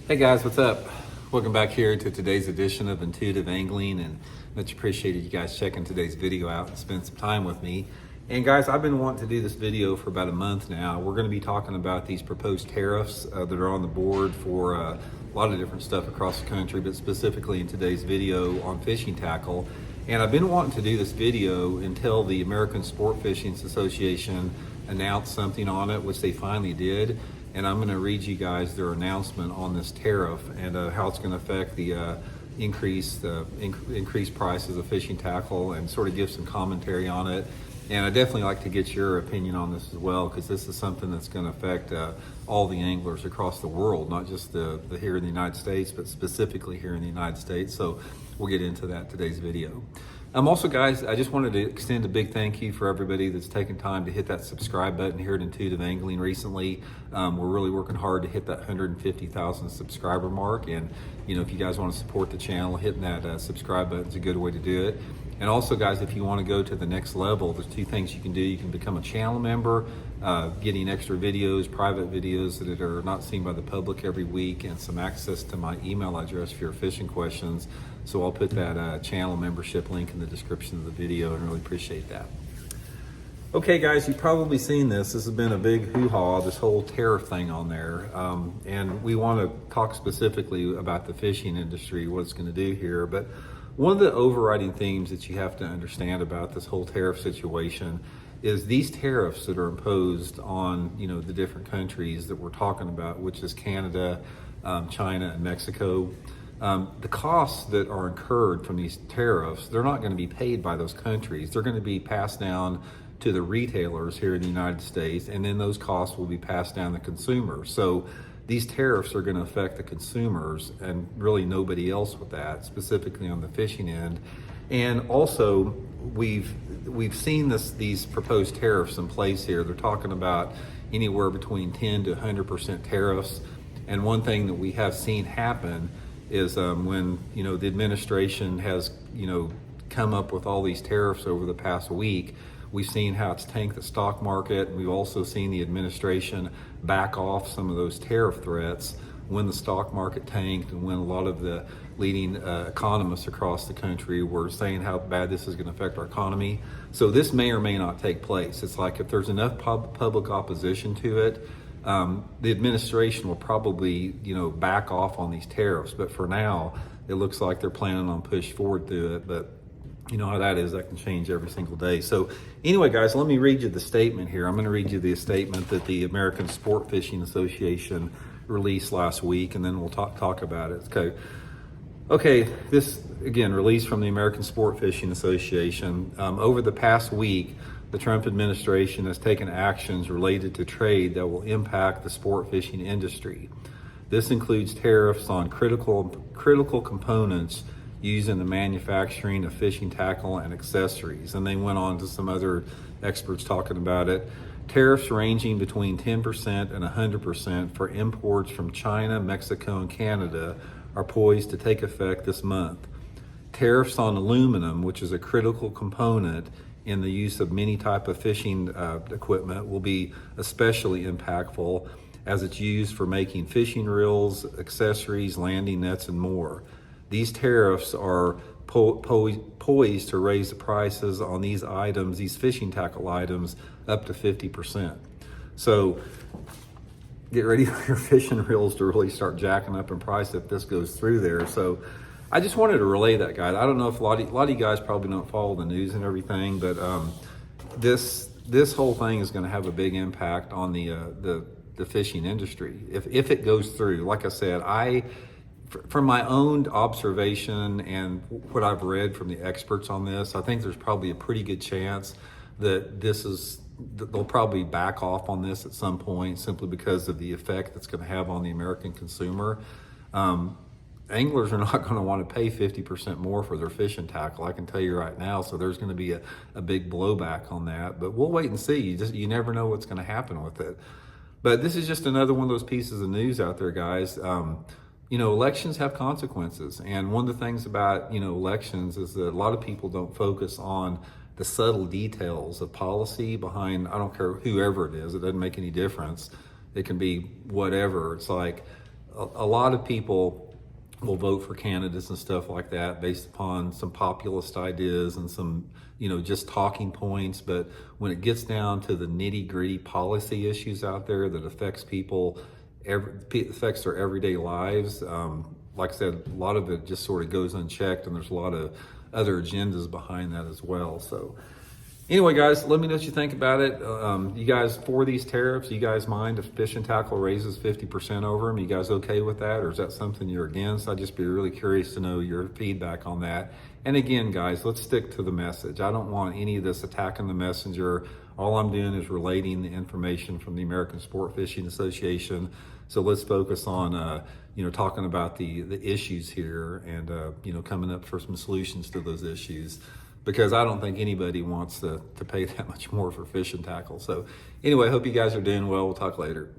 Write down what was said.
Hey guys, what's up? Welcome back here to today's edition of Intuitive Angling, and much appreciated you guys checking today's video out and spend some time with me. And guys, I've been wanting to do this video for about a month now. We're going to be talking about these proposed tariffs that are on the board for a lot of different stuff across the country, but specifically in today's video on fishing tackle. And I've been wanting to do this video until the American Sportfishing Association announced something on it, which they finally did. And I'm going to read you guys their announcement on this tariff and how it's going to affect the increased prices of fishing tackle, and sort of give some commentary on it. And I definitely like to get your opinion on this as well, because this is something that's going to affect all the anglers across the world, not just the here in the United States, but specifically here in the United States. So we'll get into that in today's video. Also, guys, I just wanted to extend a big thank you for everybody that's taken time to hit that subscribe button here at Intuitive Angling recently. We're really working hard to hit that 150,000 subscriber mark. And, you know, if you guys want to support the channel, hitting that subscribe button is a good way to do it. And also, guys, if you want to go to the next level, there's two things you can do. You can become a channel member, getting extra videos, private videos that are not seen by the public every week, and some access to my email address for your fishing questions. So I'll put that channel membership link in the description of the video, and really appreciate that. Okay, guys, you've probably seen this. This has been a big hoo-ha, this whole tariff thing on there. And we want to talk specifically about the fishing industry, what it's going to do here. But one of the overriding themes that you have to understand about this whole tariff situation is these tariffs that are imposed on, you know, the different countries that we're talking about, which is Canada, China, and Mexico. The costs that are incurred from these tariffs, they're not going to be paid by those countries. They're going to be passed down to the retailers here in the United States, and then those costs will be passed down to consumers. So these tariffs are going to affect the consumers and really nobody else with that, specifically on the fishing end. And also, we've seen these proposed tariffs in place here. They're talking about anywhere between 10 to 100% tariffs. And one thing that we have seen happen is when, you know, the administration has, you know, come up with all these tariffs over the past week, we've seen how it's tanked the stock market. We've also seen the administration back off some of those tariff threats when the stock market tanked, and when a lot of the leading economists across the country were saying how bad this is going to affect our economy. So this may or may not take place. It's like if there's enough public opposition to it, the administration will probably, you know, back off on these tariffs. But for now, it looks like they're planning on push forward through it. But you know how that is, that can change every single day. So anyway, guys, let me read you the statement here. I'm going to read you the statement that the American Sport Fishing Association released last week, and then we'll talk about it. Okay, this, again, released from the American Sport Fishing Association. Over the past week, the Trump administration has taken actions related to trade that will impact the sport fishing industry. This includes tariffs on critical components used in the manufacturing of fishing tackle and accessories. And they went on to some other experts talking about it. Tariffs ranging between 10% and 100% for imports from China, Mexico, and Canada are poised to take effect this month. Tariffs on aluminum, which is a critical component in the use of many type of fishing equipment, will be especially impactful, as it's used for making fishing reels, accessories, landing nets, and more. These tariffs are poised to raise the prices on these items, these fishing tackle items, up to 50%. So get ready for your fishing reels to really start jacking up in price if this goes through there. So I just wanted to relay that, guys. I don't know if a lot of you guys probably don't follow the news and everything, but this whole thing is going to have a big impact on the fishing industry if it goes through. Like I said, from my own observation and what I've read from the experts on this, I think there's probably a pretty good chance that they'll probably back off on this at some point, simply because of the effect that's going to have on the American consumer. Anglers are not going to want to pay 50% more for their fishing tackle, I can tell you right now. So there's going to be a big blowback on that, but we'll wait and see. You never know what's going to happen with it. But this is just another one of those pieces of news out there, guys. You know, elections have consequences. And one of the things about, you know, elections is that a lot of people don't focus on the subtle details of policy behind, I don't care whoever it is, it doesn't make any difference. It can be whatever. It's like, a lot of people will vote for candidates and stuff like that based upon some populist ideas and some, just talking points. But when it gets down to the nitty gritty policy issues out there that affects people, affects their everyday lives, like I said, a lot of it just sort of goes unchecked, and there's a lot of other agendas behind that as well. So anyway, guys, let me know what you think about it. You guys, for these tariffs, you guys mind if fishing tackle raises 50% over them? You guys okay with that, or is that something you're against? I'd just be really curious to know your feedback on that. And again, guys, let's stick to the message. I don't want any of this attacking the messenger. All I'm doing is relating the information from the American Sport Fishing Association. So let's focus on, talking about the issues here and, coming up for some solutions to those issues, because I don't think anybody wants to pay that much more for fishing tackle. So anyway, I hope you guys are doing well. We'll talk later.